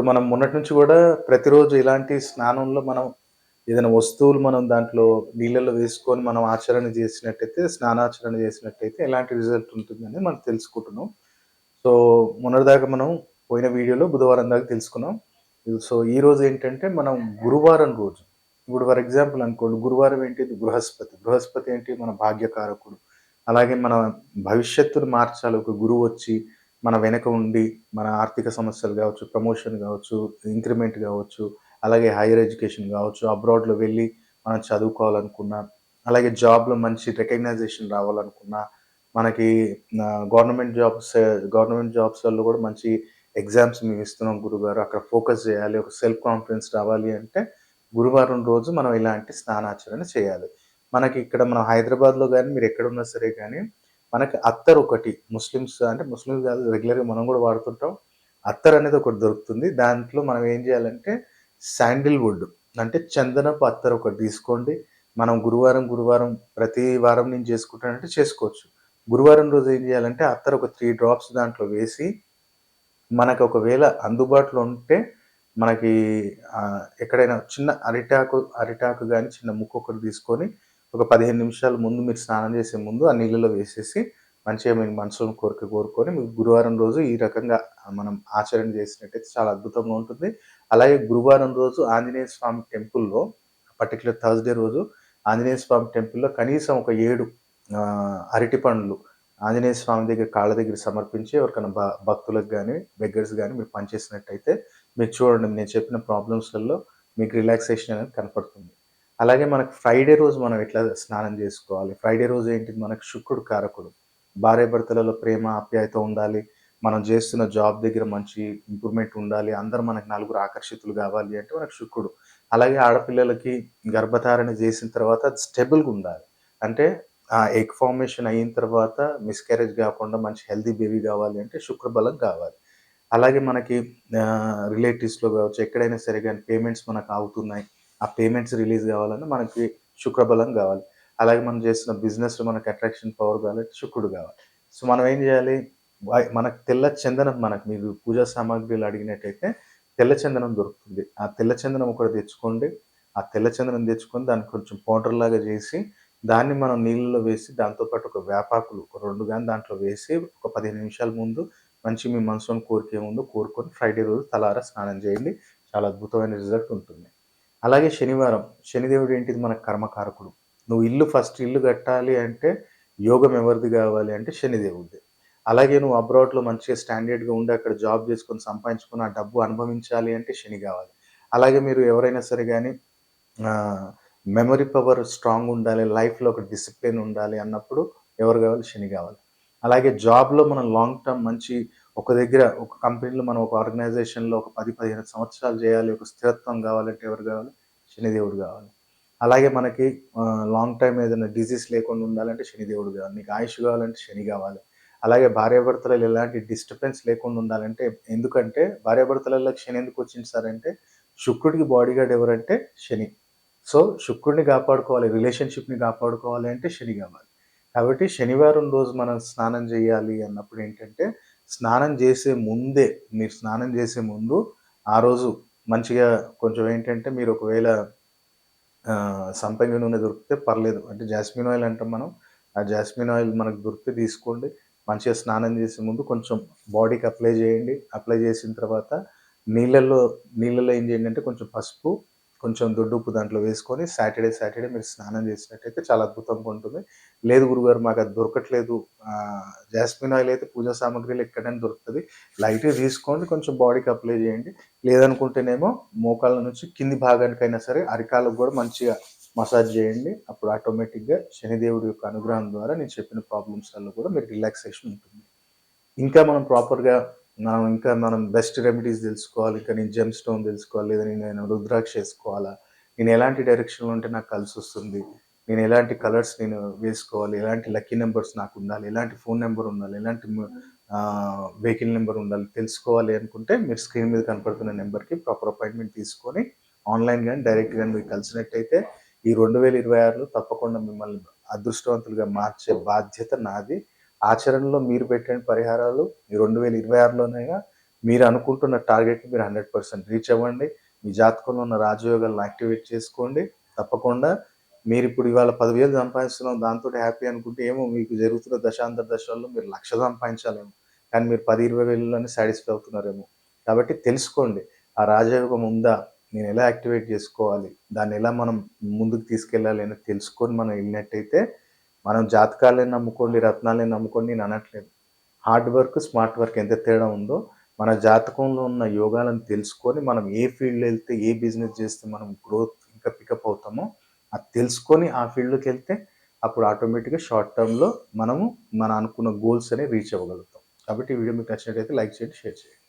మనం మొన్నటి నుంచి గూడా ప్రతిరోజు ఇలాంటి స్నానంలో మనం ఏదైనా వస్తువులు మనం దాంట్లో నీళ్ళలో వేసుకొని మనం ఆచరణ జేసినట్టయితే, స్నానాచరణ జేసినట్టయితే ఎలాంటి రిజల్ట్ ఉంటుందని మనం తెలుసుకుంటున్నాం. సో, మొన్నటిదాకా మనం పోయిన వీడియోలో బుధవారం దాకా తెలుసుకున్నాం. సో, ఈరోజేంటంటే మనం గురువారం రోజు ఇప్పుడు ఫర్ ఎగ్జాంపుల్ అనుకోండి గురువారం ఏంటిది బృహస్పతి. బృహస్పతి ఏంటి మన భాగ్యకారకుడు. అలాగే మన భవిష్యత్తును మార్చాలి ఒక గురువొచ్చి మన వెనక ఉండి మన ఆర్థిక సమస్యలు గావచ్చు, ప్రమోషన్ గావచ్చు, ఇంక్రిమెంట్ గావచ్చు, అలాగే హైయర్ ఎడ్యుకేషన్ గావచ్చు, అబ్రాడ్‌లో వెళ్ళి మనం చదువుకోవాలనుకున్నా, అలాగే జాబ్‌లో మంచి రికగ్నైజేషన్ రావాలనుకున్నా, మనకి గవర్నమెంట్ జాబ్స్‌లలో గూడా మంచి ఎగ్జామ్స్ మేమిస్తున్నాం గురువుగారు. అక్కడ ఫోకస్ జేయాలి. ఒక సెల్ఫ్ కాన్ఫిడెన్స్ రావాలి అంటే, గురువారం రోజు మనం ఇలాంటి స్నానాచరణ చేయాలి. మనకి ఇక్కడ మనం హైదరాబాద్‌లో గాని, మీరెక్కడున్నా సరే గాని, మనకి అత్తరొకటి ముస్లిమ్స్ గాదు రెగ్యులర్‌గా మనం గూడా వాడుతుంటాం. అత్తరనేది ఒకటి దొరుకుతుంది. దాంట్లో మనం ఏం జేయాలంటే, శాండిల్‌వుడ్ అంటే చందనపు అత్తరొకటి తీసుకోండి. మనం గురువారం ప్రతి వారం నేను చేసుకుంటానంటే చేసుకోవచ్చు. గురువారం రోజు ఏం జేయాలంటే, అత్తర్ ఒక 3 డ్రాప్స్ దాంట్లో వేసి, మనకు ఒకవేళ అందుబాటులో ఉంటే, మనకి ఎక్కడైనా చిన్న అరిటాకు గాని, చిన్న ముక్కొకటి తీసుకొని, ఒక 15 నిమిషాల ముందు మీరు స్నానం చేసే ముందు ఆ నీళ్ళలో వేసేసి, మంచిగా మీ మనసులోని కోరిక కోరుకొని, మీకు గురువారం రోజు ఈ రకంగా మనం ఆచరణ చేసినట్టయితే చాలా అద్భుతంగా ఉంటుంది. అలాగే గురువారం రోజు ఆంజనేయ స్వామి టెంపుల్‌లో పర్టిక్యులర్ థర్స్‌డే రోజు ఆంజనేయ స్వామి టెంపుల్‌లో కనీసం ఒక 7 అరటి పండ్లు ఆంజనేయ స్వామి దగ్గర కాళ్ళ దగ్గర సమర్పించి ఎవరికైనా భక్తులకు గాని, బెగ్గర్స్ గాని మీరు పంచేసినట్టయితే మీరు చూడండి నేను చెప్పిన ప్రాబ్లమ్స్‌లలో మీకు రిలాక్సేషన్ అనేది కనపడుతుంది. అలాగే మనకు ఫ్రైడే రోజు మనం ఎట్లా స్నానం జేసుకోవాలి? ఫ్రైడే రోజు ఏంటిది మనకు శుక్రుడు కారకుడు. భార్యాభర్తలలో ప్రేమ, ఆప్యాయత ఉండాలి. మనం జేస్తున్న జాబ్ దగ్గర మంచి ఇంప్రూవ్‌మెంట్ ఉండాలి. అందరూ మనకు నలుగురు ఆకర్షితులు గావాలి అంటే మనకు శుక్రుడు. అలాగే ఆడపిల్లలకి గర్భధారణ జేసిన తర్వాత అది స్టెబుల్‌గుండాలి. అంటే ఎగ్ ఫార్మేషన్ అయిన తర్వాత మిస్‌క్యారేజ్ గాకుండా మంచి హెల్తీ బేబీ గావాలి అంటే శుక్రబలం కావాలి. అలాగే మనకి రిలేటివ్స్‌లో గావచ్చు, ఎక్కడైనా సరే గాని పేమెంట్స్ మనకు ఆగుతున్నాయి. ఆ పేమెంట్స్ రిలీజ్ గావాలన్నా మనకి శుక్రబలం గావాలి. అలాగే మనం చేస్తున్న బిజినెస్‌లో మనకు అట్రాక్షన్ పవర్ కావాలంటే శుక్రుడు గావాలి. సో, మనం ఏం జేయాలి? మనకు తెల్ల చందనం మీరు పూజా సామాగ్రిలు అడిగినట్టయితే తెల్ల చందనం దొరుకుతుంది. ఆ తెల్ల చందనం ఒకటి తెచ్చుకోండి. ఆ తెల్ల చందనం తెచ్చుకొని దాన్ని కొంచెం పౌడర్‌లాగా జేసి దాన్ని మనం నీళ్ళలో వేసి దాంతో పాటు ఒక వేపాకులు ఒక 2 గాని దాంట్లో వేసి ఒక 15 నిమిషాల ముందు మంచి మీ మనసులోని కోరిక ఏముందో కోరుకొని ఫ్రైడే రోజు తలారా స్నానం చేయండి. చాలా అద్భుతమైన రిజల్ట్ ఉంటుంది. అలాగే శనివారం, శనిదేవుడు ఏంటిది మన కర్మకారకుడు. నువ్వు ఫస్ట్ ఇల్లు కట్టాలి అంటే యోగం ఎవరిది గావాలి అంటే శనిదేవుడిది. అలాగే నువ్వు అబ్రాడ్‌లో మంచిగా స్టాండర్డ్‌గా ఉండి అక్కడ జాబ్ చేసుకొని సంపాదించుకొని ఆ డబ్బు అనుభవించాలి అంటే శని గావాలి. అలాగే మీరు ఎవరైనా సరే గాని మెమరీ పవర్ స్ట్రాంగ్ ఉండాలి. లైఫ్‌లో ఒక డిసిప్లిన్ ఉండాలి అన్నప్పుడు ఎవరు గావాలి? శని గావాలి. అలాగే జాబ్‌లో మనం లాంగ్ టర్మ్ మంచి ఒక దగ్గర ఒక కంపెనీలో మనం ఒక ఆర్గనైజేషన్‌లో ఒక 10, 15 సంవత్సరాలు చేయాలి. ఒక స్థిరత్వం గావాలంటే ఎవరు గావాలి? శనిదేవుడు గావాలి. అలాగే మనకి లాంగ్ టైమ్ ఏదైనా డిసీజ్ లేకుండా ఉండాలంటే శనిదేవుడు గావాలి. నీకు ఆయుష్ గావాలంటే శని గావాలి. అలాగే భార్యాభర్తలలో ఎలాంటి డిస్టర్బెన్స్ లేకుండా ఉండాలంటే ఎందుకంటే భార్యాభర్తలలోకి శని ఎందుకొచ్చింది సార్ అంటే శుక్రుడికి బాడీగార్డ్ ఎవరంటే శని. సో, శుక్రుడిని కాపాడుకోవాలి, రిలేషన్‌షిప్‌ని కాపాడుకోవాలి అంటే శని గావాలి. కాబట్టి శనివారం రోజు మనం స్నానం జేయాలి అన్నప్పుడేంటంటే, మీరు స్నానం జేసే ముందు ఆ రోజు మంచిగా కొంచెం ఏంటంటే మీరు ఒకవేళ సంపంగి నూనె దొరికితే పర్లేదు. అంటే జాస్మిన్ ఆయిల్ అంటాం మనం. ఆ జాస్మిన్ ఆయిల్ మనకు దొరికితే తీసుకోండి. మంచిగా స్నానం చేసే ముందు కొంచెం బాడీకి అప్లై చేయండి. అప్లై చేసిన తర్వాత నీళ్ళల్లో నీళ్ళల్లో ఏం చేయండి అంటే కొంచెం పసుపు, కొంచెం దొడ్డుప్పు దాంట్లో వేసుకొని సాటర్‌డే మీరు స్నానం చేసినట్టయితే చాలా అద్భుతంగా ఉంటుంది. లేదు గురుగారు మాకది దొరకట్లేదు. జాస్మిన్ ఆయిల్ అయితే పూజా సామాగ్రిలో ఎక్కడైనా దొరుకుతది. లైట్‌గా తీసుకోండి. కొంచెం బాడీకి అప్లై చేయండి. లేదనుకుంటేనేమో మోకాళ్ళ నుంచి కింది భాగానికైనా సరే అరికాళ్ళకు గూడా మంచిగా మసాజ్ జేయండి. అప్పుడు ఆటోమేటిక్‌గా శనిదేవుడి యొక్క అనుగ్రహం ద్వారా నేను చెప్పిన ప్రాబ్లమ్స్‌లలో కూడా మీకు రిలాక్సేషన్ ఉంటుంది. ఇంకా మనం బెస్ట్ రెమెడీస్ దెలుసుకోవాలి. ఇంకా నేను జెమ్ స్టోన్ దెలుసుకోవాలి. లేదా నేను రుద్రాక్ష ఏసుకోవాలా? నేను ఎలాంటి డైరెక్షన్‌లో ఉంటే నాకు కలిసొస్తుంది? నేను ఎలాంటి కలర్స్ వేసుకోవాలి? ఎలాంటి లక్కీ నంబర్స్ నాకుండాలి? ఎలాంటి ఫోను నంబర్ ఉండాలి? ఎలాంటి వెహికల్ నంబర్ ఉండాలి? తెలుసుకోవాలి అనుకుంటే మీరు స్క్రీన్ మీద కనపడుతున్న నంబర్‌కి ప్రాపర్ అపాయింట్‌మెంట్ తీసుకొని ఆన్‌లైన్ గాని, డైరెక్ట్ గాని మీరు కలిసినట్టయితే ఈ 2026లో తప్పకుండా మిమ్మల్ని అదృష్టవంతులుగా మార్చే బాధ్యత నాది. ఆచరణలో మీరు పెట్టిన పరిహారాలు ఈ 2026లోనైనా మీరు అనుకుంటున్న టార్గెట్‌ని మీరు 100% రీచ్ అవ్వండి. మీ జాతకంలో ఉన్న రాజయోగాలను యాక్టివేట్ చేసుకోండి. తప్పకుండా మీరిప్పుడు ఇవాళ 10,000 సంపాదిస్తున్నాం దాంతోటి హ్యాపీ అనుకుంటే ఏమో మీకు జరుగుతున్న దశాంతర దశల్లో మీరు 1,00,000 సంపాదించాలేమో. కానీ మీరు 10, 20 వేలలోనే సాటిస్ఫై అవుతున్నారేమో. కాబట్టి తెలుసుకోండి. ఆ రాజయోగం ఉందా? నేనెలా యాక్టివేట్ జేసుకోవాలి? దాన్నెలా మనం ముందుకు తీసుకెళ్ళాలి అనేది తెలుసుకొని మనం ఎళ్ళినట్టయితే, మనం జాతకాలే నమ్ముకోండి, రత్నాలే నమ్ముకోండి నేననట్లేదు. హార్డ్ వర్క్, స్మార్ట్ వర్క్ ఎంత తేడా ఉందో, మన జాతకంలో ఉన్న యోగాలను తెలుసుకొని, మనం ఏ ఫీల్డ్‌లో ఎళ్తే, ఏ బిజినెస్ జేస్తే మనం గ్రోత్ ఇంకా పికప్ అవుతామో, అది తెలుసుకొని ఆ ఫీల్డ్‌లోకెళ్తే, అప్పుడు ఆటోమేటిక్‌గా షార్ట్ టర్మ్‌లో మనము మన అనుకున్న గోల్స్ అనేవి రీచ్ అవ్వగలుగుతాం. కాబట్టి ఈ వీడియో మీకు నచ్చినట్టయితే లైక్ చేయండి, షేర్ చేయండి.